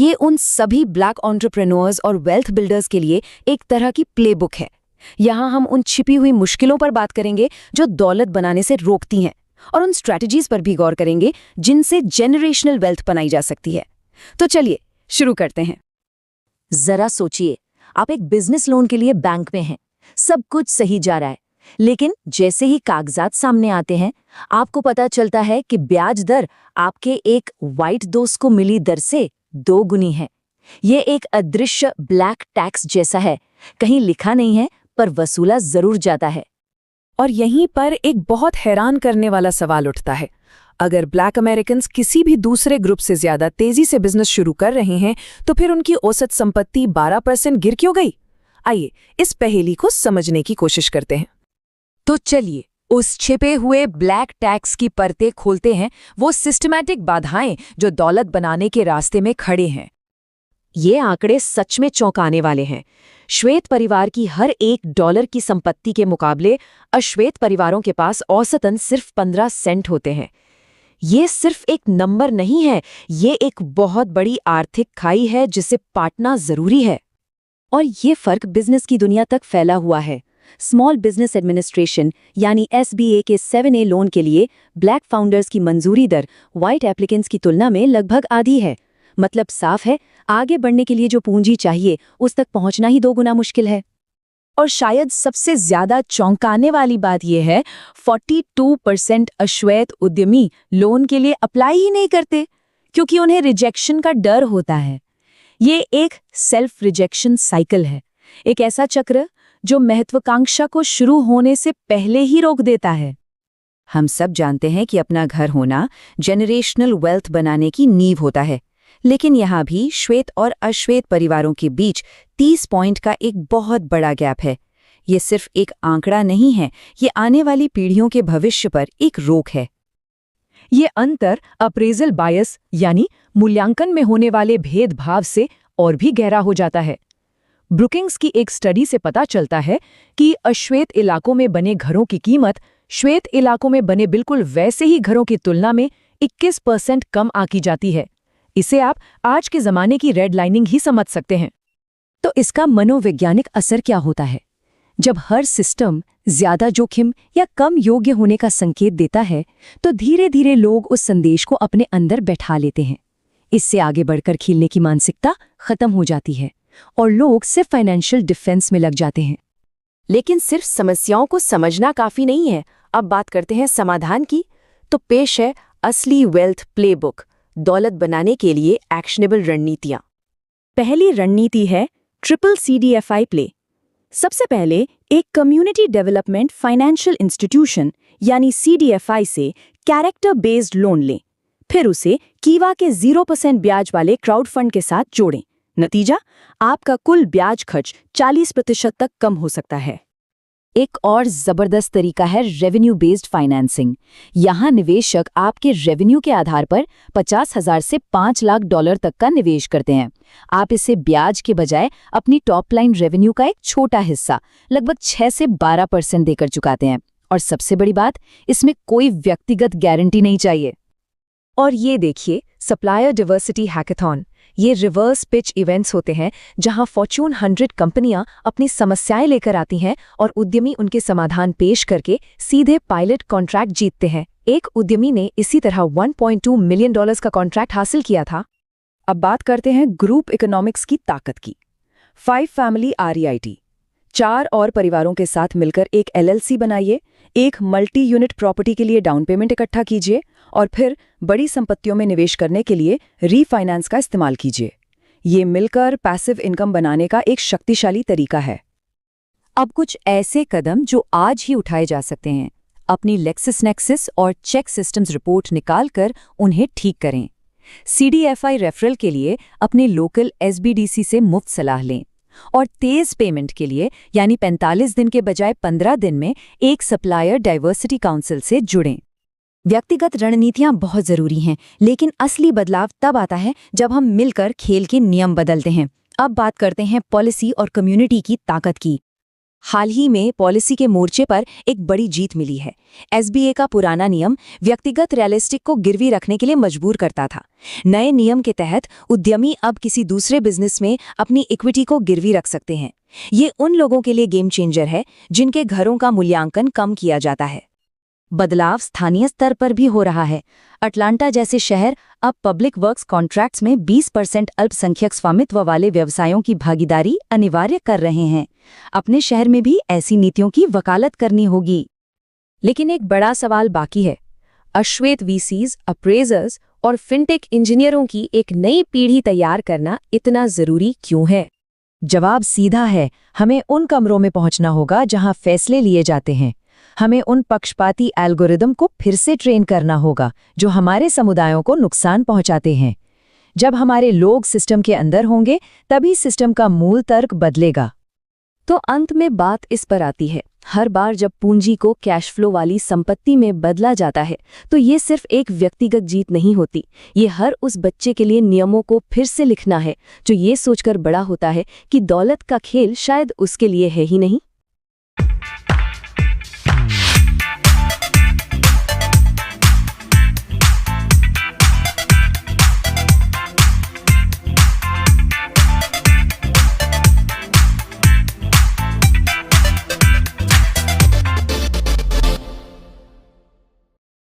ये उन सभी ब्लैक एंटरप्रेन्योर्स और वेल्थ बिल्डर्स के लिए एक तरह की प्लेबुक है। यहाँ हम उन छिपी हुई मुश्किलों पर बात करेंगे जो दौलत बनाने से रोकती हैं, और उन स्ट्रैटेजीज पर भी गौर करेंगे जिनसे जेनरेशनल वेल्थ बनाई जा सकती है। तो चलिए शुरू करते हैं। जरा सोचिए, आप एक बिजनेस लोन के लिए बैंक में हैं, सब कुछ सही जा रहा है, लेकिन जैसे ही कागजात सामने आते हैं, आपको पता चलता है कि ब्याज दर आपके एक वाइट दोस्त को मिली दर से 2 गुनी है। ये एक अदृश्य ब्लैक टैक्स जैसा है, कहीं लिखा नहीं है पर वसूला जरूर जाता है। और यहीं पर एक बहुत हैरान करने वाला सवाल उठता है। अगर ब्लैक अमेरिकन किसी भी दूसरे ग्रुप से ज्यादा तेजी से बिजनेस शुरू कर रहे हैं, तो फिर उनकी औसत संपत्ति 12% गिर क्यों गई? आइए इस पहेली को समझने की कोशिश करते हैं। तो चलिए उस छिपे हुए ब्लैक टैक्स की परतें खोलते हैं, वो सिस्टमैटिक बाधाएं जो दौलत बनाने के रास्ते में खड़े हैं। ये आंकड़े सच में चौंकाने वाले हैं। श्वेत परिवार की हर $1 की संपत्ति के मुकाबले अश्वेत परिवारों के पास औसतन सिर्फ 15 सेंट होते हैं। ये सिर्फ एक नंबर नहीं है, ये एक बहुत बड़ी आर्थिक खाई है जिसे पाटना जरूरी है। और ये फर्क बिजनेस की दुनिया तक फैला हुआ है। स्मॉल बिजनेस एडमिनिस्ट्रेशन यानी SBA के 7A लोन के लिए ब्लैक फाउंडर्स की मंजूरी दर वाइट एप्लीकेंट्स की तुलना में लगभग आधी है। मतलब साफ है, आगे बढ़ने के लिए जो पूंजी चाहिए उस तक पहुंचना ही 2 गुना मुश्किल है। और शायद सबसे ज्यादा चौंकाने वाली बात यह है, 42% अश्वेत उद्यमी लोन के लिए अप्लाई ही नहीं करते, क्योंकि उन्हें रिजेक्शन का डर होता है। ये एक सेल्फ रिजेक्शन साइकिल है, एक ऐसा चक्र जो महत्वाकांक्षा को शुरू होने से पहले ही रोक देता है। हम सब जानते हैं कि अपना घर होना जेनरेशनल वेल्थ बनाने की नींव होता है, लेकिन यहाँ भी श्वेत और अश्वेत परिवारों के बीच 30 पॉइंट का एक बहुत बड़ा गैप है। ये सिर्फ एक आंकड़ा नहीं है, ये आने वाली पीढ़ियों के भविष्य पर एक रोक है। ये अंतर अप्रेजल बायस यानी मूल्यांकन में होने वाले भेदभाव से और भी गहरा हो जाता है। ब्रुकिंग्स की एक स्टडी से पता चलता है कि अश्वेत इलाकों में बने घरों की कीमत श्वेत इलाकों में बने बिल्कुल वैसे ही घरों की तुलना में 21% कम आंकी जाती है। इसे आप आज के जमाने की रेड लाइनिंग ही समझ सकते हैं। तो इसका मनोवैज्ञानिक असर क्या होता है? जब हर सिस्टम ज्यादा जोखिम या कम योग्य होने का संकेत देता है, तो धीरे धीरे लोग उस संदेश को अपने अंदर बैठा लेते हैं। इससे आगे बढ़कर खेलने की मानसिकता खत्म हो जाती है और लोग सिर्फ फाइनेंशियल डिफेंस में लग जाते हैं। लेकिन सिर्फ समस्याओं को समझना काफी नहीं है। अब बात करते हैं समाधान की। तो पेश है असली वेल्थ प्लेबुक, दौलत बनाने के लिए एक्शनेबल रणनीतियां। पहली रणनीति है ट्रिपल CDFI प्ले। सबसे पहले एक कम्युनिटी डेवलपमेंट फाइनेंशियल इंस्टीट्यूशन यानी CDFI से कैरेक्टर बेस्ड लोन लें, फिर उसे कीवा के 0% ब्याज वाले क्राउड फंड के साथ जोड़ें। नतीजा, आपका कुल ब्याज खर्च 40% तक कम हो सकता है। एक और जबरदस्त तरीका है रेवेन्यू बेस्ड फाइनेंसिंग। यहाँ निवेशक आपके रेवेन्यू के आधार पर 50,000 से 5 लाख डॉलर तक का निवेश करते हैं। आप इसे ब्याज के बजाय अपनी टॉप लाइन रेवेन्यू का एक छोटा हिस्सा लगभग 6 से 12% देकर चुकाते हैं। और सबसे बड़ी बात, इसमें कोई व्यक्तिगत गारंटी नहीं चाहिए। और ये देखिए, सप्लायर डाइवर्सिटी हैकाथॉन। ये रिवर्स पिच इवेंट्स होते हैं जहां फॉर्च्यून 100 कंपनियां अपनी समस्याएं लेकर आती हैं और उद्यमी उनके समाधान पेश करके सीधे पायलट कॉन्ट्रैक्ट जीतते हैं। एक उद्यमी ने इसी तरह $1.2 मिलियन का कॉन्ट्रैक्ट हासिल किया था। अब बात करते हैं ग्रुप इकोनॉमिक्स की ताकत की। 5 फैमिली REIT, 4 और परिवारों के साथ मिलकर एक LLC बनाइए, एक मल्टी यूनिट प्रॉपर्टी के लिए डाउन पेमेंट इकट्ठा कीजिए और फिर बड़ी संपत्तियों में निवेश करने के लिए रीफाइनेंस का इस्तेमाल कीजिए। ये मिलकर पैसिव इनकम बनाने का एक शक्तिशाली तरीका है। अब कुछ ऐसे कदम जो आज ही उठाए जा सकते हैं। अपनी लेक्सिसनेक्सिस और चेक सिस्टम्स रिपोर्ट निकालकर उन्हें ठीक करें। CDFI रेफरल के लिए अपने लोकल SBDC से मुफ्त सलाह लें और तेज पेमेंट के लिए यानी 45 दिन के बजाय 15 दिन में एक सप्लायर डाइवर्सिटी काउंसिल से जुड़ें। व्यक्तिगत रणनीतियां बहुत जरूरी हैं, लेकिन असली बदलाव तब आता है जब हम मिलकर खेल के नियम बदलते हैं। अब बात करते हैं पॉलिसी और कम्युनिटी की ताकत की। हाल ही में पॉलिसी के मोर्चे पर एक बड़ी जीत मिली है। एसबीए का पुराना नियम व्यक्तिगत रियलिस्टिक को गिरवी रखने के लिए मजबूर करता था। नए नियम के तहत उद्यमी अब किसी दूसरे बिजनेस में अपनी इक्विटी को गिरवी रख सकते हैं। ये उन लोगों के लिए गेम चेंजर है जिनके घरों का मूल्यांकन कम किया जाता है। बदलाव स्थानीय स्तर पर भी हो रहा है। अटलांटा जैसे शहर अब पब्लिक वर्क्स कॉन्ट्रैक्ट्स में 20% अल्पसंख्यक स्वामित्व वाले व्यवसायों की भागीदारी अनिवार्य कर रहे हैं। अपने शहर में भी ऐसी नीतियों की वकालत करनी होगी। लेकिन एक बड़ा सवाल बाकी है। अश्वेत वीसीज, अप्रेजर्स और फिनटेक इंजीनियरों की एक नई पीढ़ी तैयार करना इतना जरूरी क्यों है? जवाब सीधा है, हमें उन कमरों में पहुंचना होगा जहां फैसले लिए जाते हैं। हमें उन पक्षपाती एल्गोरिदम को फिर से ट्रेन करना होगा जो हमारे समुदायों को नुकसान पहुंचाते हैं। जब हमारे लोग सिस्टम के अंदर होंगे तभी सिस्टम का मूल तर्क बदलेगा। तो अंत में बात इस पर आती है, हर बार जब पूंजी को कैश फ्लो वाली संपत्ति में बदला जाता है तो ये सिर्फ एक व्यक्तिगत जीत नहीं होती। ये हर उस बच्चे के लिए नियमों को फिर से लिखना है जो ये सोचकर बड़ा होता है कि दौलत का खेल शायद उसके लिए है ही नहीं।